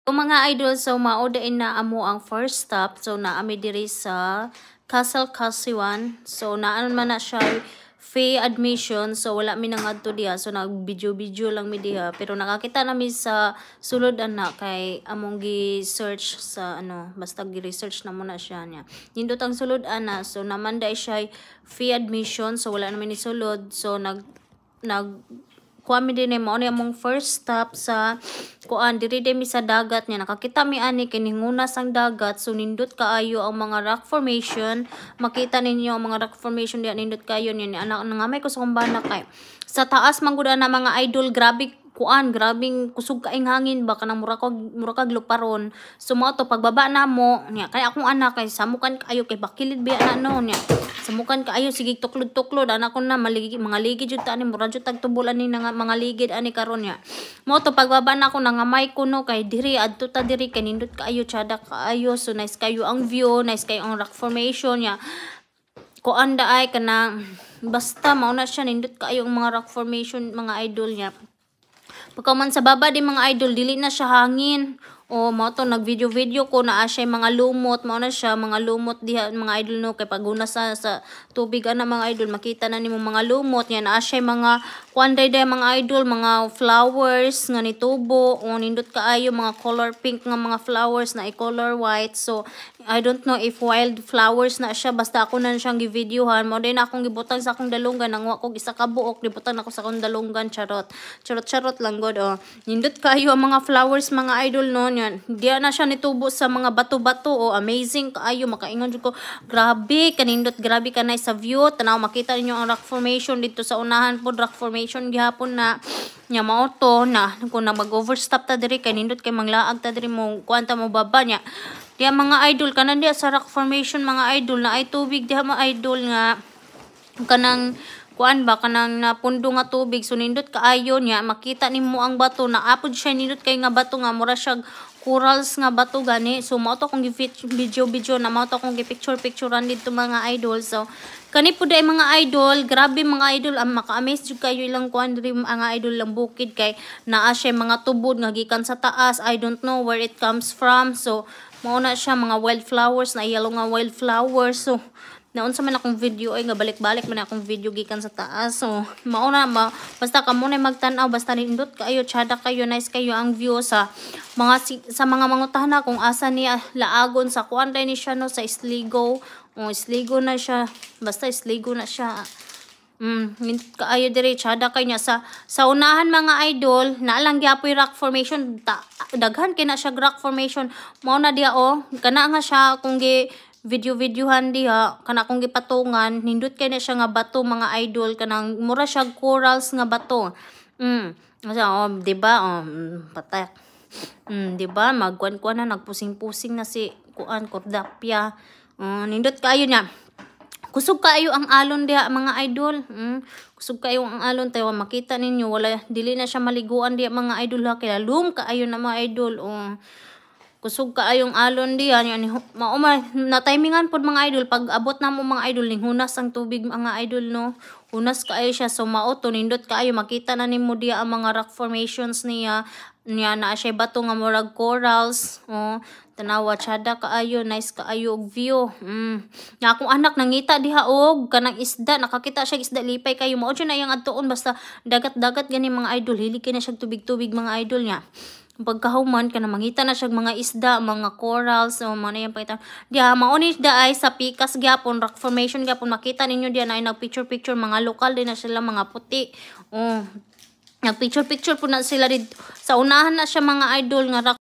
So mga idol, so maudain na amo ang first stop. So naami diri sa Castle Kasiwan. So naan man na siya free admission. So wala mi nang adto diha. So nag-video lang mi diha. Pero nakakita nami sa sulod ana kay among gi-search sa ano, basta gi-research na muna siya niya. Nindot ang sulod ana. So naman dai siya free admission. So wala naman ni sulod. So nag kuami din mo ni among first stop sa kuan diri mi sa dagat niya. Nakakita mi ani kiningunas ang dagat. So nindot kaayo ang mga rock formation. Makita ninyo ang mga rock formation diyan, nindot kaayo niya. Anak nangamay ko sa kumbana kay sa taas man gud na mga idol, grabe kuan, grabing kusog kaing hangin ba kanang mura kag luparon. So mo to pagbaba na mo niya kay akong anak kay samukan kaayo kay bakilid biya na no niya. Samukan kaayo sige tuklod-tuklod anak ko na maligi mga ligid jud ta ani mura jud tag tubulan ni nga mga ligid ani karon niya. Mo to pagbaba na ko nangamay ko no kay diri adto ta diri kay nindot kaayo tsada kaayo. So nice kayo ang view, nice kayo ang rock formation niya. Kuan daay kana basta mao na siya nindot kaayo ang mga rock formation mga idol niya. Pagkaman sa baba di mga idol, dili na siya hangin. O mao to nag-video ko na siya mga lumot, mao na siya mga lumot diha mga idol no kay paguna sa tubig ana mga idol makita na nimo mga lumot yan na siya mga kuanday mga idol, mga flowers nga nitubo o nindot kaayo mga color pink nga mga flowers na i-color white. So I don't know if wild flowers na siya, basta ako na siyang gi-videohan. Mao din akong gibutang sa akong dalungan nang wa ko isa ka buok, gibutang ako sa akong dalungan, charot lang god oh. Nindot kaayo ang mga flowers mga idol no yan. Diya na siya nitubo sa mga bato-bato oh, amazing kaayo, makaingon jud ko. Grabe kanindot, grabe kanay sa view. Tanaw makita ninyo ang rock formation dito sa unahan pod, rock formation gihapon na nya mao to na kung na mag-overstop ta diri kay nindot kay manglaag ta diri mo kuanta mo baba nya. Diya mga idol kanan diya sa rock formation mga idol na ay tubig diha mga idol nga kanang kuan ba kanang napundo nga tubig. So nindot kaayo niya makita nimo ang bato na apod siya nindot kay nga bato nga mura siya corals nga bato gani. So mao to kung video na mao to kung picturean dito mga idol. So kani pud ay mga idol, grabe mga idol, ang maka-amaze jud kayo ilang kuan diri mga idol lang bukid kay naa siya mga tubod nga gikan sa taas. I don't know where it comes from. So mao na siya mga wildflowers na yellow nga wildflowers. So naunsa man akong video ay nga balik-balik man akong video gikan sa taas. So mao na basta kamo na magtan-aw, basta nindot kayo, tsada kayo, nice kayo ang view sa mga mangutana kung asa niya laagon sa kuan ni siya no sa Sligo. Sligo na siya, basta Sligo na siya. Kaayo diri tsada kay niya sa unahan mga idol na lang gyapoy rock formation daghan kay na siya rock formation. Mao na dia kana nga siya kung gi videohan diha kana kung gipatungan nindot kay na siya nga bato mga idol kanang mura siya corals nga bato. Di ba patak. Di ba magkuan-kuan na nagpusing-pusing na si kuan Cordapia. Nindot kayo niya. Kusog kaayo ang alon diha mga idol. Kusog kaayo ang alon tayo makita ninyo wala dili na siya maliguan diha mga idol ha kay lalum kaayo na mga idol. Kusog kaayong alon diha ni mao na timingan pod mga idol pag abot na mo mga idol ning hunas ang tubig mga idol no. Hunas kaayo siya so mao to nindot kaayo makita na nimo diha ang mga rock formations niya na siya bato nga murag corals. Tanawa tsada kaayo, nice kaayo og view. Nga akong anak nangita diha og kanang isda, nakakita siya isda lipay kayo. Mao jud na yang adtuon basta dagat-dagat gani mga idol, hilig kay na siya tubig-tubig mga idol niya. Pagkahuman kana mangita na siya mga isda, mga corals, mo na yang pakita. Diha mao ni isda ay sa pikas gyapon, rock formation gyapon makita ninyo diha na nag picture mga lokal din na sila mga puti. Nag picture po na sila dito. Sa unahan na siya mga idol nga rock